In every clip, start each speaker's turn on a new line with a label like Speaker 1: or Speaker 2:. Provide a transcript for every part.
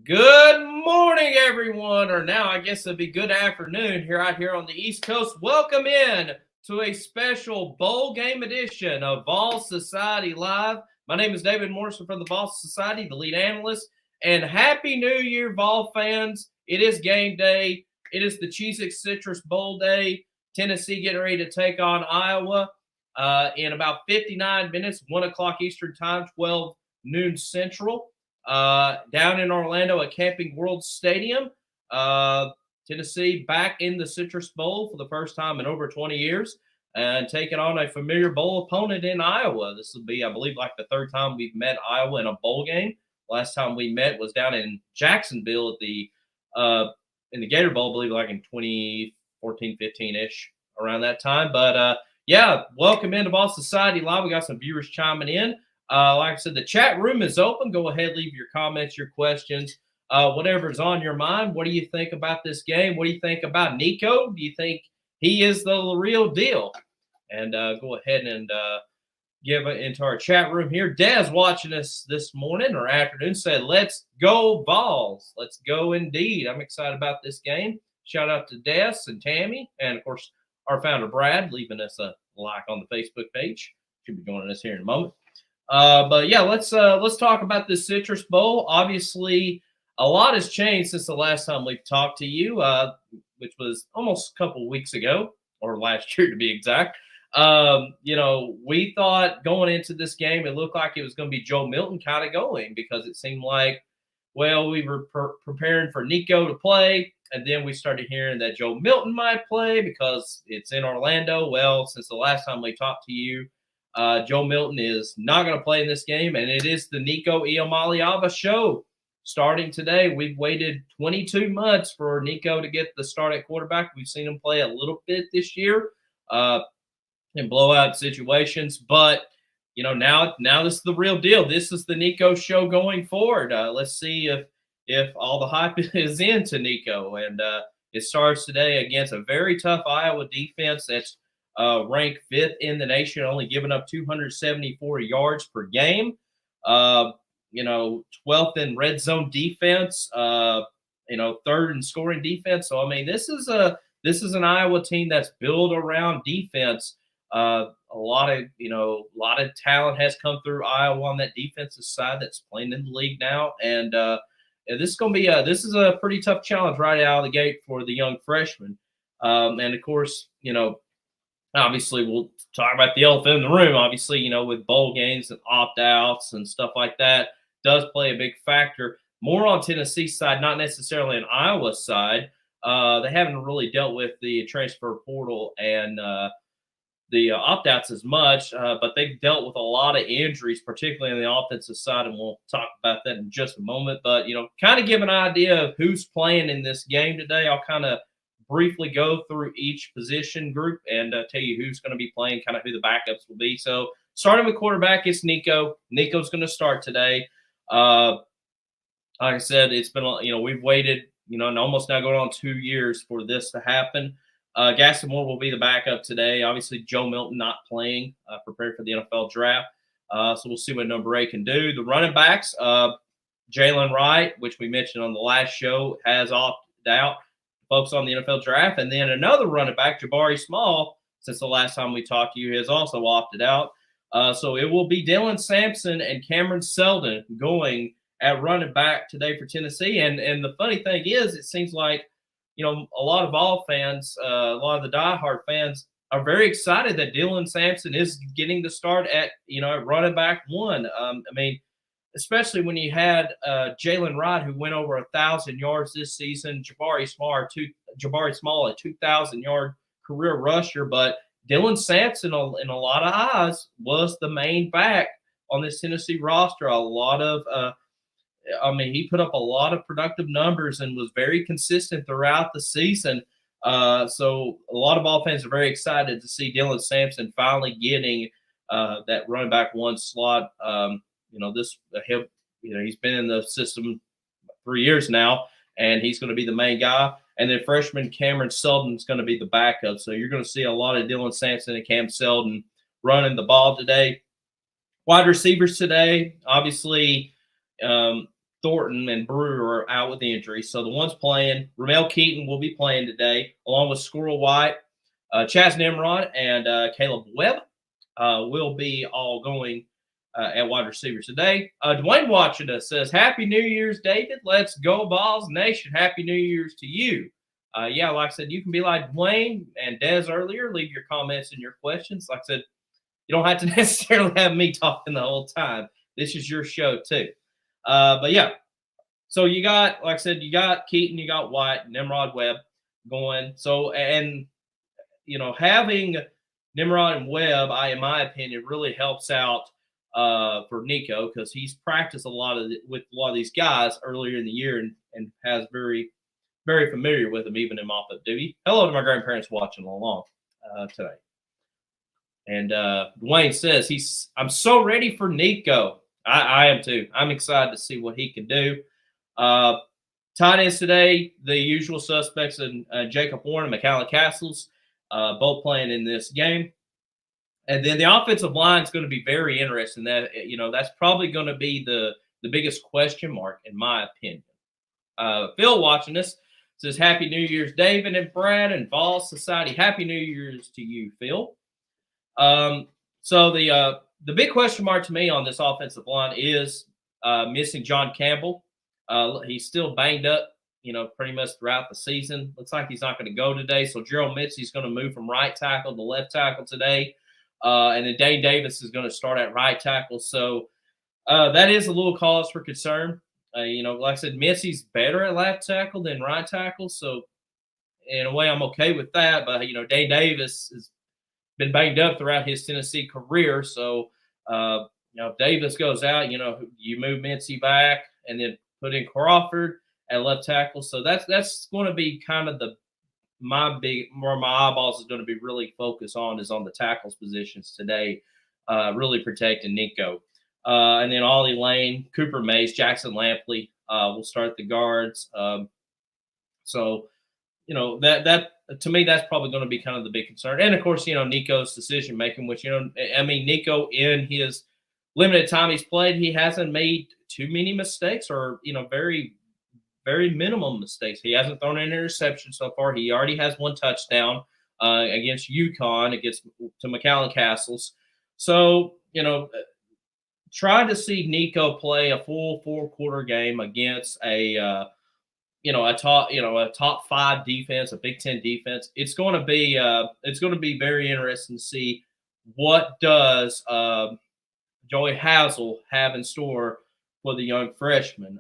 Speaker 1: Good morning, everyone, or now I guess it'd be good afternoon here out here on the East Coast. Welcome in to a special bowl game edition of Vol Society Live. My name is David Morrison from the Vol Society, the lead analyst, and Happy New Year, Vol fans. It is game day. It is the Cheez-It Citrus Bowl day. Tennessee getting ready to take on Iowa in about 59 minutes, 1 o'clock Eastern Time, 12 noon Central. Down in Orlando at Camping World Stadium. Tennessee back in the Citrus Bowl for the first time in over 20 years and taking on a familiar bowl opponent in Iowa. This will be, I believe, like the third time we've met Iowa in a bowl game. Last time we met was down in Jacksonville at the in the Gator Bowl, I believe, like in 2014, 15-ish, around that time. But yeah, welcome into Vol Society Live. We got some viewers chiming in. Like I said, the chat room is open. Go ahead, leave your comments, your questions, whatever's on your mind. What do you think about this game? What do you think about Nico? Do you think he is the real deal? And go ahead and give it into our chat room here. Des watching us this morning or afternoon said, "Let's go Vols. Let's go indeed." I'm excited about this game. Shout out to Des and Tammy, and of course our founder Brad leaving us a like on the Facebook page. Should be joining us here in a moment. But yeah, let's talk about this Citrus Bowl. Obviously, a lot has changed since the last time we've talked to you, which was almost a couple of weeks ago, or last year to be exact. We thought going into this game, it looked like it was going to be Joe Milton kind of going because it seemed like, well, we were preparing for Nico to play, and then we started hearing that Joe Milton might play because it's in Orlando. Well, since the last time we talked to you, Joe Milton is not going to play in this game, and it is the Nico Iamaleava show starting today. We've waited 22 months for Nico to get the start at quarterback. We've seen him play a little bit this year in blowout situations, but now this is the real deal. This is the Nico show going forward. Let's see if all the hype is into Nico, and it starts today against a very tough Iowa defense that's ranked 5th in the nation, only giving up 274 yards per game. 12th in red zone defense. 3rd in scoring defense. So I mean, this is an Iowa team that's built around defense. A lot of talent has come through Iowa on that defensive side that's playing in the league now, and this is going to be this is a pretty tough challenge right out of the gate for the young freshman. And of course, obviously, we'll talk about the elephant in the room. Obviously, with bowl games and opt-outs and stuff like that, does play a big factor. More on Tennessee's side, not necessarily on Iowa's side. They haven't really dealt with the transfer portal and the opt-outs as much, but they've dealt with a lot of injuries, particularly on the offensive side, and we'll talk about that in just a moment. But, kind of give an idea of who's playing in this game today. I'll kind of briefly go through each position group and tell you who's going to be playing, kind of who the backups will be. So starting with quarterback, it's Nico. Nico's going to start today. Like I said, it's been, we've waited, almost now going on 2 years for this to happen. Gaston Moore will be the backup today. Obviously, Joe Milton not playing, prepared for the NFL draft. So we'll see what number 8 can do. The running backs, Jalen Wright, which we mentioned on the last show, has opted out. Folks on the NFL draft. And then another running back, Jabari Small, since the last time we talked to you, has also opted out. So it will be Dylan Sampson and Cameron Seldon going at running back today for Tennessee. And the funny thing is, it seems like, a lot of Vol fans, a lot of the diehard fans are very excited that Dylan Sampson is getting the start at running back 1. Especially when you had Jalen Wright, who went over 1,000 yards this season, Jabari Small, a 2,000-yard career rusher. But Dylan Sampson, in a lot of eyes, was the main back on this Tennessee roster. A lot of, he put up a lot of productive numbers and was very consistent throughout the season. So a lot of Vol fans are very excited to see Dylan Sampson finally getting that running back 1 slot. He's been in the system 3 years now, and he's going to be the main guy. And then freshman Cameron Seldon is going to be the backup. So you're going to see a lot of Dylan Sampson and Cam Seldon running the ball today. Wide receivers today, obviously, Thornton and Brewer are out with injuries. So the ones playing, Ramel Keaton will be playing today, along with Squirrel White, Chaz Nimrod, and Caleb Webb will be all going at wide receivers today. Dwayne watching us says, Happy New Year's, David. Let's go, Balls Nation. Happy New Year's to you. Yeah, like I said, you can be like Dwayne and Des earlier. Leave your comments and your questions. Like I said, you don't have to necessarily have me talking the whole time. This is your show, too. But yeah, so you got, like I said, you got Keaton, you got White, Nimrod, Webb going. So, and, having Nimrod and Webb, in my opinion, really helps out for Nico because he's practiced with a lot of these guys earlier in the year and has very, very familiar with them, even in mop-up duty. Hello to my grandparents watching along today. And Dwayne says, I'm so ready for Nico. I am too. I'm excited to see what he can do. Tight ends today, the usual suspects in Jacob Warren and McCallum Castles, both playing in this game. And then the offensive line is going to be very interesting. That's probably going to be the biggest question mark, in my opinion. Phil watching this says, Happy New Year's, David and Brad and Vol Society. Happy New Year's to you, Phil. So the big question mark to me on this offensive line is missing John Campbell. He's still banged up, pretty much throughout the season. Looks like he's not going to go today. So Gerald Mitzi's going to move from right tackle to left tackle today. And then Dane Davis is going to start at right tackle. So that is a little cause for concern. Like I said, Mitzi's better at left tackle than right tackle. So in a way, I'm okay with that. But, Dane Davis has been banged up throughout his Tennessee career. So, if Davis goes out, you move Mitzi back and then put in Crawford at left tackle. So that's going to be kind of where my eyeballs is going to be really focused on is on the tackles positions today, really protecting Nico. And then Ollie Lane, Cooper Mays, Jackson Lampley will start the guards. So, that to me, that's probably going to be kind of the big concern. And of course, Nico's decision making, which, Nico in his limited time he's played, he hasn't made too many mistakes or, very, very minimum mistakes. He hasn't thrown an interception so far. He already has one touchdown against UConn, to McCallum Castles. So, trying to see Nico play a full 4-quarter game against a top 5 defense, a Big Ten defense. It's going to be very interesting to see what does Joey Hazel have in store for the young freshman.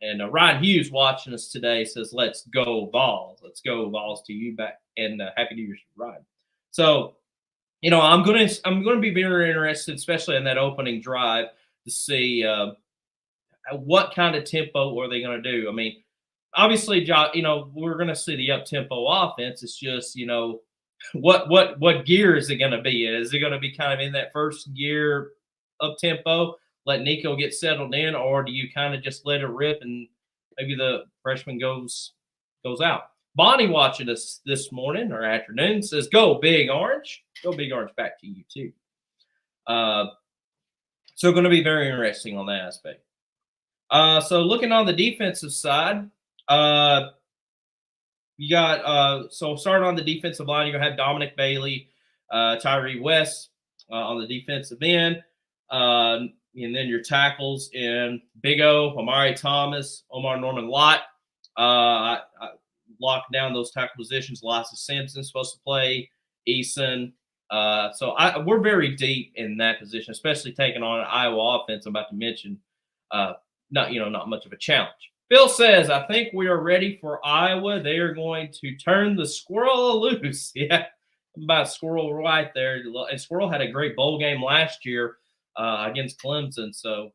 Speaker 1: And Ryan Hughes watching us today says, "Let's go Vols! Let's go Vols!" to you back, and Happy New Year's, Ryan. So, I'm going to be very interested, especially in that opening drive, to see what kind of tempo are they going to do. I mean, obviously, we're going to see the up-tempo offense. It's just, what gear is it going to be in? Is it going to be kind of in that first gear up-tempo, let Nico get settled in, or do you kind of just let it rip and maybe the freshman goes out? Bonnie watching us this morning or afternoon says, Go Big Orange. Go Big Orange back to you, too. So going to be very interesting on that aspect. So looking on the defensive side, you got so starting on the defensive line, you're going to have Dominic Bailey, Tyree West on the defensive end. And then your tackles in Big O, Amari Thomas, Omar Norman Lott. I locked down those tackle positions. Lassa Simpson's supposed to play. Eason. So we're very deep in that position, especially taking on an Iowa offense. I'm about to mention, not much of a challenge. Phil says, I think we are ready for Iowa. They are going to turn the squirrel loose. Yeah, about Squirrel right there. And Squirrel had a great bowl game last year against Clemson. So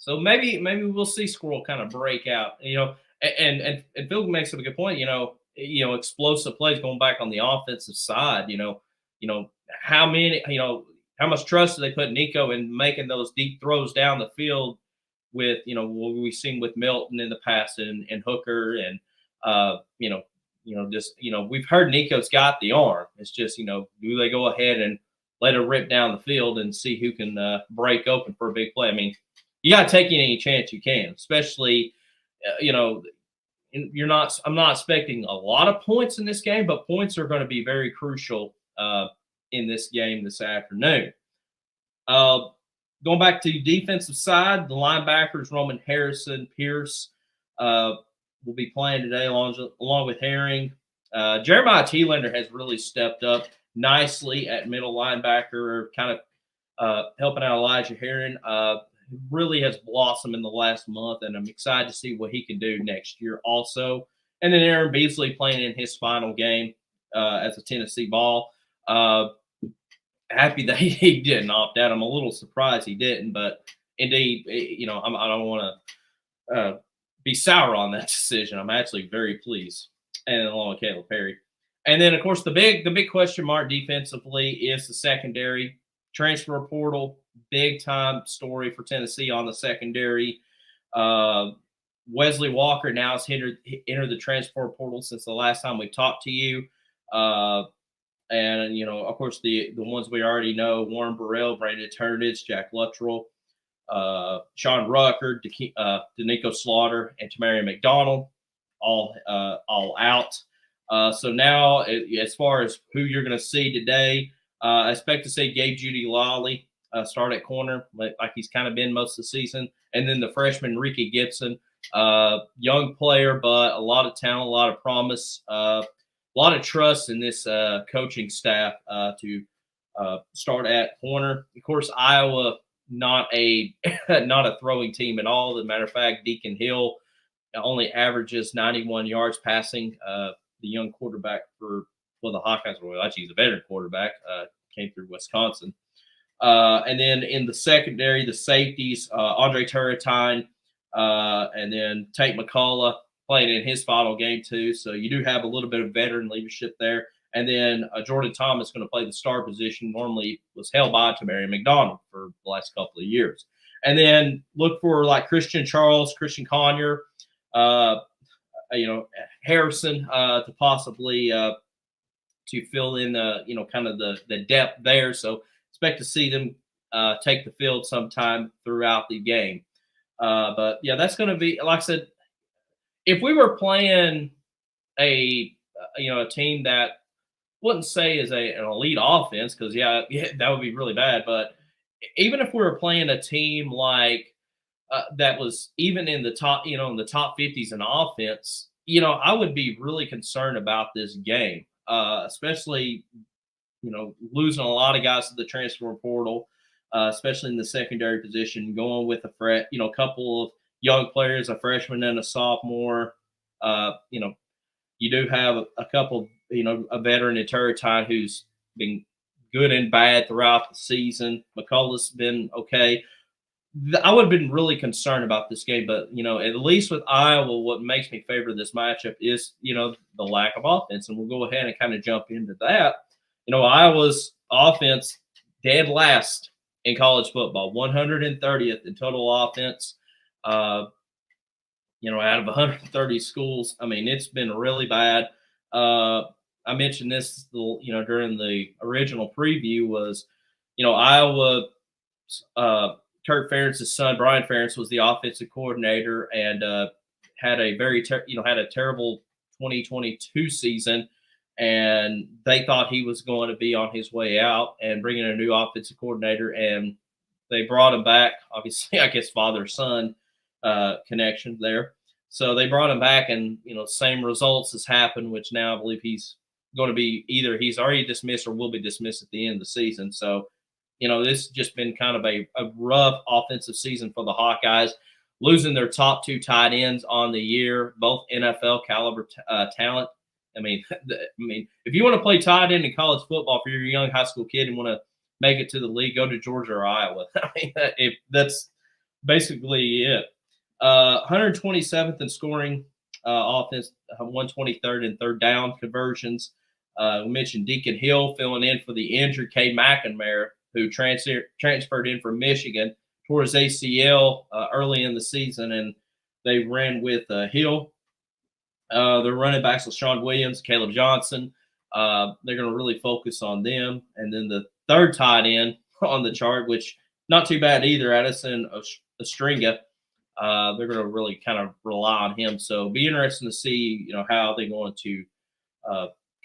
Speaker 1: maybe we'll see Squirrel kind of break out, and Phil makes up a good point, explosive plays going back on the offensive side, how much trust do they put Nico in making those deep throws down the field with, what we've seen with Milton in the past and Hooker and, we've heard Nico's got the arm. It's just, do they go ahead and let it rip down the field and see who can break open for a big play? I mean, you got to take any chance you can, especially, you know, I'm not expecting a lot of points in this game, but points are going to be very crucial in this game this afternoon. Uh, Going back to the defensive side, the linebackers Roman Harrison, Pierce will be playing today along with Herring. Jeremiah Thielander has really stepped up nicely at middle linebacker, kind of helping out Elijah Herring. Really has blossomed in the last month, and I'm excited to see what he can do next year also. And then Aaron Beasley playing in his final game as a Tennessee ball. Happy that he didn't opt out. I'm a little surprised he didn't, but indeed, I don't want to be sour on that decision. I'm actually very pleased, and along with Caleb Perry. And then, of course, the big question mark defensively is the secondary. Transfer portal, big time story for Tennessee on the secondary. Wesley Walker now has entered the transfer portal since the last time we talked to you. And, of course, the ones we already know, Warren Burrell, Brandon Turnage, Jack Luttrell, Sean Rucker, Danico Slaughter, and Tamarian McDonald, all out. So now, as far as who you're going to see today, I expect to see Gabe Judy Lawley start at corner, like he's kind of been most of the season. And then the freshman, Ricky Gibson, young player, but a lot of talent, a lot of promise, a lot of trust in this coaching staff to start at corner. Of course, Iowa, not a throwing team at all. As a matter of fact, Deacon Hill only averages 91 yards passing. The young quarterback for the Hawkeyes, well, actually he's a veteran quarterback, came through Wisconsin. And then in the secondary, the safeties, Andre Turrentine, and then Tate McCullough playing in his final game too. So you do have a little bit of veteran leadership there. And then Jordan Thomas going to play the star position, normally was held by Tamarian McDonald for the last couple of years. And then look for like Christian Charles, Christian Conyer, Harrison to possibly to fill in kind of the depth there. So expect to see them take the field sometime throughout the game. But yeah, that's going to be, like I said, if we were playing a team that wouldn't say is an elite offense, because yeah, that would be really bad. But even if we were playing a team like that was even in the top, in the top 50s in offense, I would be really concerned about this game, especially, losing a lot of guys to the transfer portal, especially in the secondary position, going with a couple of young players, a freshman and a sophomore. You do have a couple, a veteran in Turrentine who's been good and bad throughout the season. McCullough's been okay. I would have been really concerned about this game, but at least with Iowa, what makes me favor this matchup is the lack of offense, and we'll go ahead and kind of jump into that. Iowa's offense dead last in college football, 130th in total offense. Out of 130 schools, I mean, it's been really bad. I mentioned this, during the original preview was, Iowa. Kirk Ferentz's son, Brian Ferentz, was the offensive coordinator and had a had a terrible 2022 season, and they thought he was going to be on his way out and bringing a new offensive coordinator, and they brought him back. Obviously, I guess father-son connection there. So they brought him back, and same results has happened, which now I believe he's going to be either he's already dismissed or will be dismissed at the end of the season. So this has just been kind of a rough offensive season for the Hawkeyes, losing their top two tight ends on the year, both NFL caliber talent. I mean, if you want to play tight end in college football for your young high school kid and want to make it to the league, go to Georgia or Iowa. I mean, if that's basically it. 127th in scoring offense, 123rd in third down conversions. We mentioned Deacon Hill filling in for the injured Cade McNamara, who transferred in from Michigan, tore his ACL early in the season, and they ran with Hill. Their running backs, LaShawn Williams, Caleb Johnson. They're going to really focus on them. And then the third tight end on the chart, which not too bad either. Addison Ostringa, they're going to really kind of rely on him. So be interesting to see, how they're going to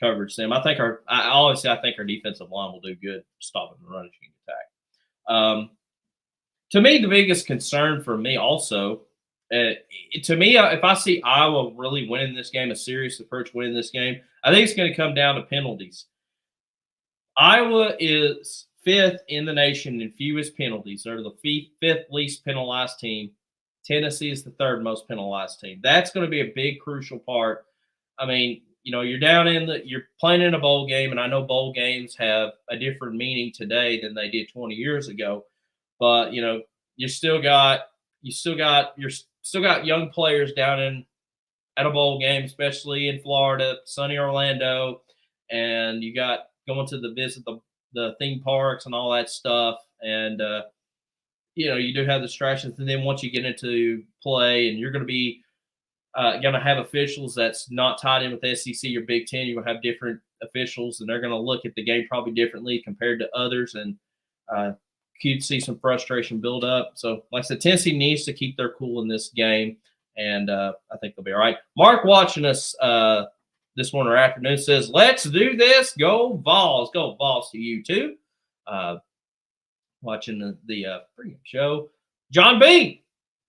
Speaker 1: coverage them. I think I think our defensive line will do good stopping the running attack. To me, the biggest concern for me also, if I see Iowa really winning this game, a serious approach winning this game, I think it's going to come down to penalties. Iowa is 5th in the nation in fewest penalties. They're the 5th least penalized team. Tennessee is the 3rd most penalized team. That's going to be a big, crucial part. I mean, you're you're playing in a bowl game, and I know bowl games have a different meaning today than they did 20 years ago. But you still got young players down at a bowl game, especially in Florida, sunny Orlando, and you got going to visit the theme parks and all that stuff, and you do have distractions. And then once you get into play, and you're going to be going to have officials that's not tied in with the SEC or Big Ten, you're going to have different officials, and they're going to look at the game probably differently compared to others, and you'd see some frustration build up. So, like I said, Tennessee needs to keep their cool in this game, and I think they'll be all right. Mark watching us this morning or afternoon says, "Let's do this. Go Vols. Go Vols to you too." Watching the pregame show. John B.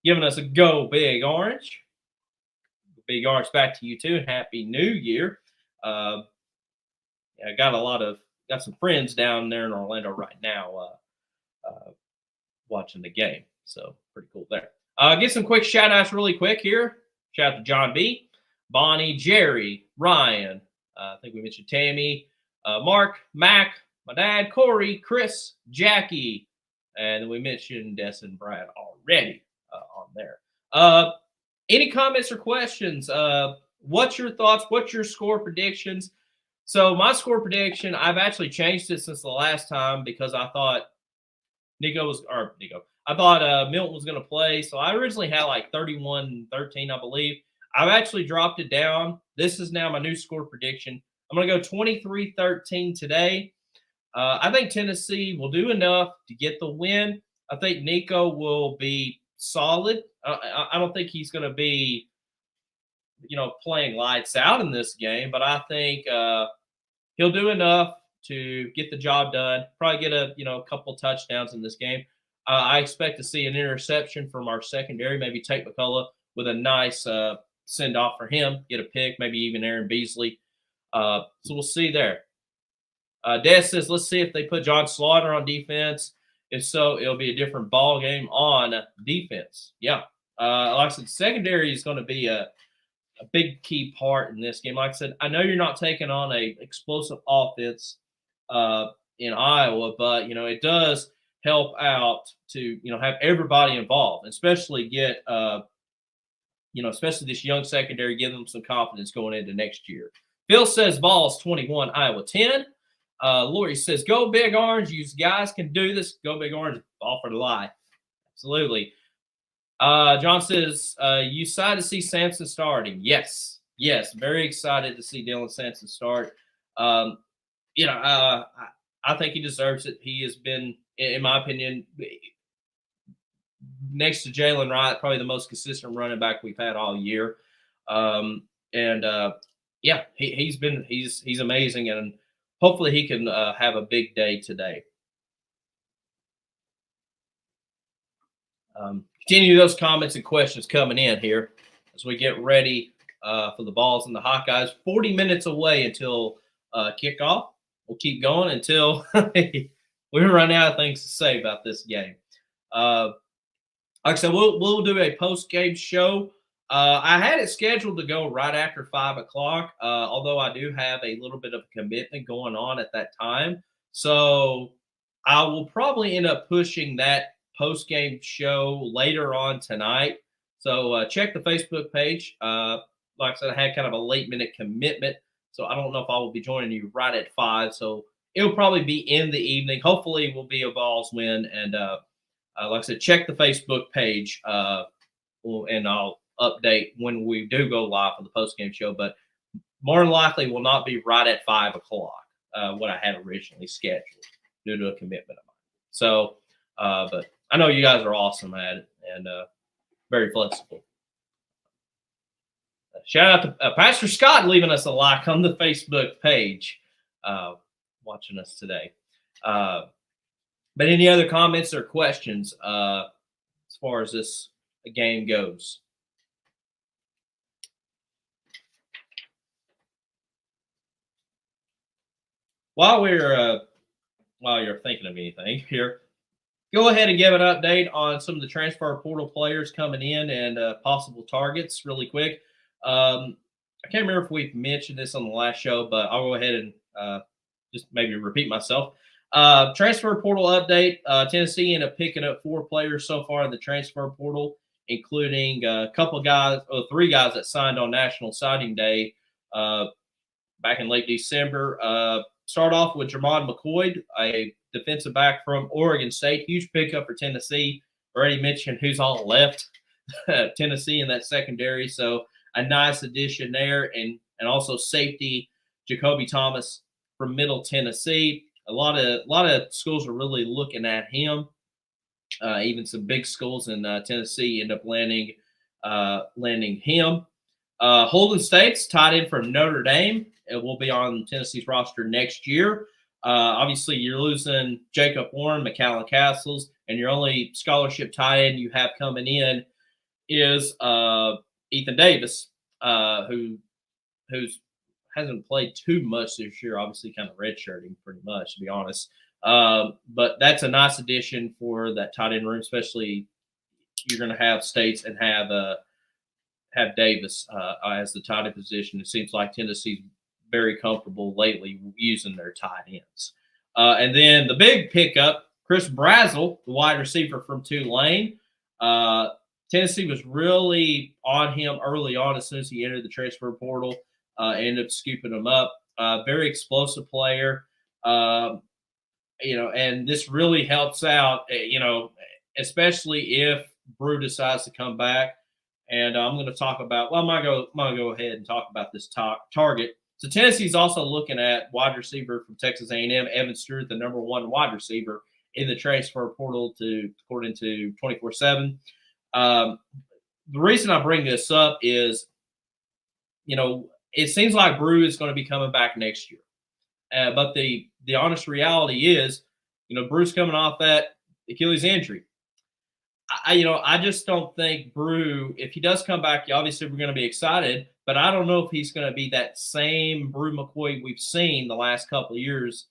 Speaker 1: giving us a go Big Orange. Big Orange back to you too. Happy New Year. I got some friends down there in Orlando right now watching the game. So pretty cool there. Get some quick shout outs really quick here. Shout out to John B, Bonnie, Jerry, Ryan. I think we mentioned Tammy, Mark, Mac, my dad, Corey, Chris, Jackie, and we mentioned Des and Brad already on there. Any comments or questions? What's your thoughts? What's your score predictions? So my score prediction, I've actually changed it since the last time because I thought I thought Milton was going to play. So I originally had like 31-13, I believe. I've actually dropped it down. This is now my new score prediction. I'm going to go 23-13 today. I think Tennessee will do enough to get the win. I think Nico will be solid. I don't think he's going to be, playing lights out in this game, but I think he'll do enough to get the job done. Probably get a couple touchdowns in this game. I expect to see an interception from our secondary, maybe Tate McCullough with a nice send off for him, get a pick, maybe even Aaron Beasley. So we'll see there. Des says, let's see if they put John Slaughter on defense. If so, it'll be a different ball game on defense. Yeah. Like I said, secondary is going to be a big key part in this game. Like I said, I know you're not taking on a explosive offense in Iowa, but, it does help out to, have everybody involved, especially get, especially this young secondary, give them some confidence going into next year. Phil says Vols 21, Iowa 10. Lori says, go Big Orange. You guys can do this. Go Big Orange. All for the life. Absolutely. John says, you excited to see Sampson starting? Yes. Very excited to see Dylan Sampson start. I think he deserves it. He has been, in my opinion, next to Jalen Wright, probably the most consistent running back we've had all year. He's amazing, and hopefully he can have a big day today. Continue those comments and questions coming in here as we get ready for the Vols and the Hawkeyes. 40 minutes away until kickoff. We'll keep going until we run out of things to say about this game. Like I said, we'll do a post-game show. I had it scheduled to go right after 5 o'clock, although I do have a little bit of a commitment going on at that time. So I will probably end up pushing that post-game show later on tonight. So check the Facebook page. Like I said, I had kind of a late-minute commitment, so I don't know if I will be joining you right at 5. So it'll probably be in the evening. Hopefully, it will be a Vols win. And like I said, check the Facebook page, and I'll update when we do go live for the post-game show. But more than likely will not be right at 5 o'clock, what I had originally scheduled due to a commitment of mine. So But I know you guys are awesome at it and very flexible. Shout out to Pastor Scott leaving us a like on the Facebook page, watching us today. But any other comments or questions as far as this game goes? While you're thinking of anything here, go ahead and give an update on some of the transfer portal players coming in and possible targets really quick. I can't remember if we've mentioned this on the last show, but I'll go ahead and just maybe repeat myself. Transfer portal update. Tennessee ended up picking up 4 players so far in the transfer portal, including a couple of guys, or 3 guys that signed on National Signing Day back in late December. Start off with Jermon McCoy, a defensive back from Oregon State. Huge pickup for Tennessee. Already mentioned who's all left Tennessee in that secondary. So a nice addition there. And also safety Jacoby Thomas from Middle Tennessee. A lot of schools are really looking at him. Even some big schools in Tennessee end up landing him. Holden States, tight end from Notre Dame. It will be on Tennessee's roster next year. Obviously, you're losing Jacob Warren, McCallum Castles, and your only scholarship tight end you have coming in is Ethan Davis, who hasn't played too much this year. Obviously, kind of redshirting pretty much, to be honest. But that's a nice addition for that tight end room, especially you're going to have States and have Davis as the tight end position. It seems like Tennessee's very comfortable lately using their tight ends. And then the big pickup, Chris Brazzell, the wide receiver from Tulane. Tennessee was really on him early on as soon as he entered the transfer portal. Ended up scooping him up. Very explosive player. And this really helps out, especially if Brew decides to come back. And I'm going to talk about, I'm going to go ahead and talk about this target. So Tennessee's also looking at wide receiver from Texas A&M, Evan Stewart, the number 1 wide receiver in the transfer portal according to 24/7. The reason I bring this up is, it seems like Brew is going to be coming back next year. But the honest reality is, Brew's coming off that Achilles injury. I just don't think Brew, if he does come back, obviously we're going to be excited, but I don't know if he's going to be that same Brew McCoy we've seen the last couple of years,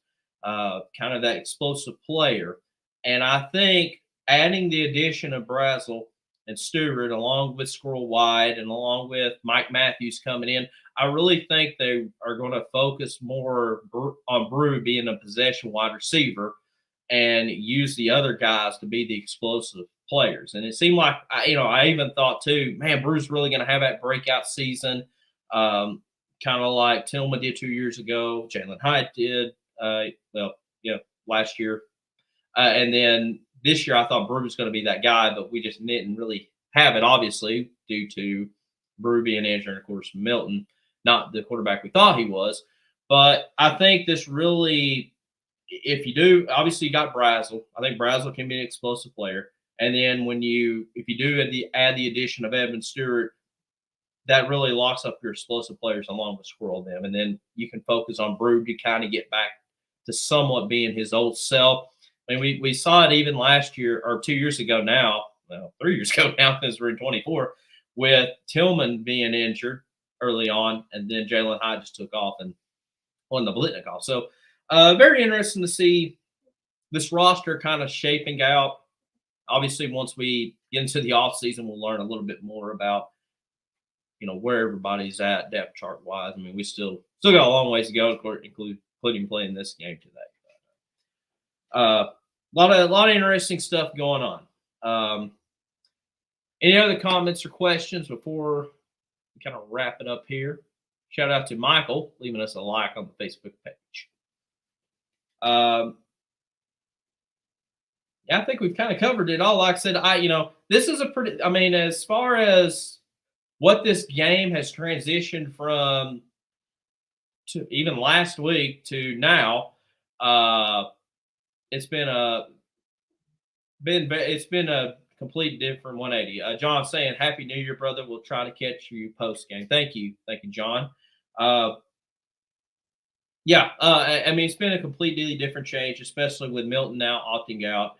Speaker 1: kind of that explosive player. And I think adding the addition of Brazzell and Stewart, along with Squirrel White and along with Mike Matthews coming in, I really think they are going to focus more on Brew being a possession wide receiver and use the other guys to be the explosive players. And it seemed like, I even thought too, man, Brew's really going to have that breakout season, kind of like Tillman did 2 years ago. Jalen Hyatt did, last year. And then this year, I thought Brew was going to be that guy, but we just didn't really have it, obviously, due to Brew being injured, and of course, Milton, not the quarterback we thought he was. But I think this really, if you do, obviously you got Brazzell. I think Brazzell can be an explosive player. And then if you do add the addition of Evan Stewart, that really locks up your explosive players along with Squirrel them. And then you can focus on Brew to kind of get back to somewhat being his old self. I mean, we saw it even last year or 2 years ago now, 3 years ago now, because we're in 24, with Tillman being injured early on, and then Jalen Hyatt just took off and won the Blitnikoff. So very interesting to see this roster kind of shaping out. Obviously, once we get into the offseason, we'll learn a little bit more about, where everybody's at depth chart wise. I mean, we still got a long ways to go, including playing this game today. A lot of interesting stuff going on. Any other comments or questions before we kind of wrap it up here? Shout out to Michael leaving us a like on the Facebook page. Yeah, I think we've kind of covered it all. Like I said, this is as far as what this game has transitioned from to even last week to now, it's been It's been a complete different 180. John saying Happy New Year, brother. We'll try to catch you post game. Thank you, John. Uh, yeah, I mean it's been a completely different change, especially with Milton now opting out,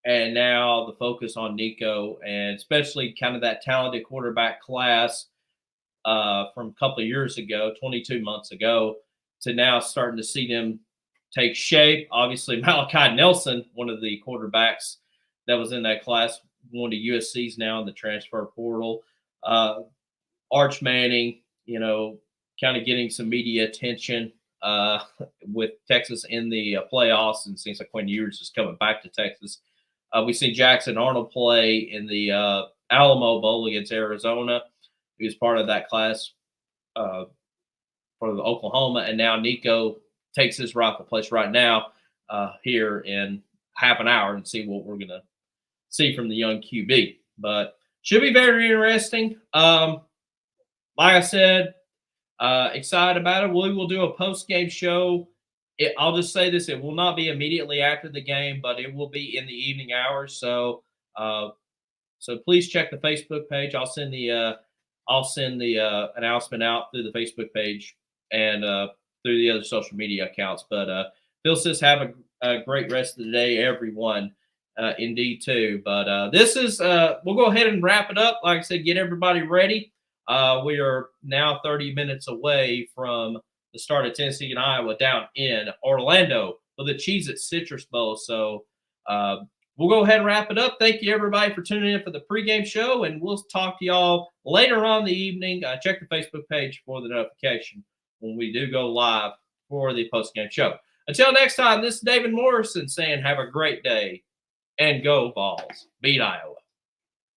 Speaker 1: and now the focus on Nico, and especially kind of that talented quarterback class from a couple of years ago, 22 months ago, to now starting to see them take shape. Obviously, Malachi Nelson, one of the quarterbacks that was in that class, going to USC's now in the transfer portal. Arch Manning, kind of getting some media attention with Texas in the playoffs, and seems like Quinn Ewers is coming back to Texas. We've seen Jackson Arnold play in the Alamo Bowl against Arizona. He was part of that class for the Oklahoma, and now Nico takes his rightful place right now here in half an hour and see what we're going to see from the young QB. But should be very interesting. Like I said, excited about it. We will do a post-game show. I'll just say this: it will not be immediately after the game, but it will be in the evening hours. So, so please check the Facebook page. I'll send the announcement out through the Facebook page and through the other social media accounts. But Phil says, have a great rest of the day, everyone. Indeed, too. But this is we'll go ahead and wrap it up. Like I said, get everybody ready. We are now 30 minutes away from the start of Tennessee and Iowa down in Orlando for the Cheez-It Citrus Bowl. So we'll go ahead and wrap it up. Thank you, everybody, for tuning in for the pregame show, and we'll talk to y'all later on in the evening. Check the Facebook page for the notification when we do go live for the postgame show. Until next time, this is David Morrison saying have a great day and go Vols. Beat Iowa.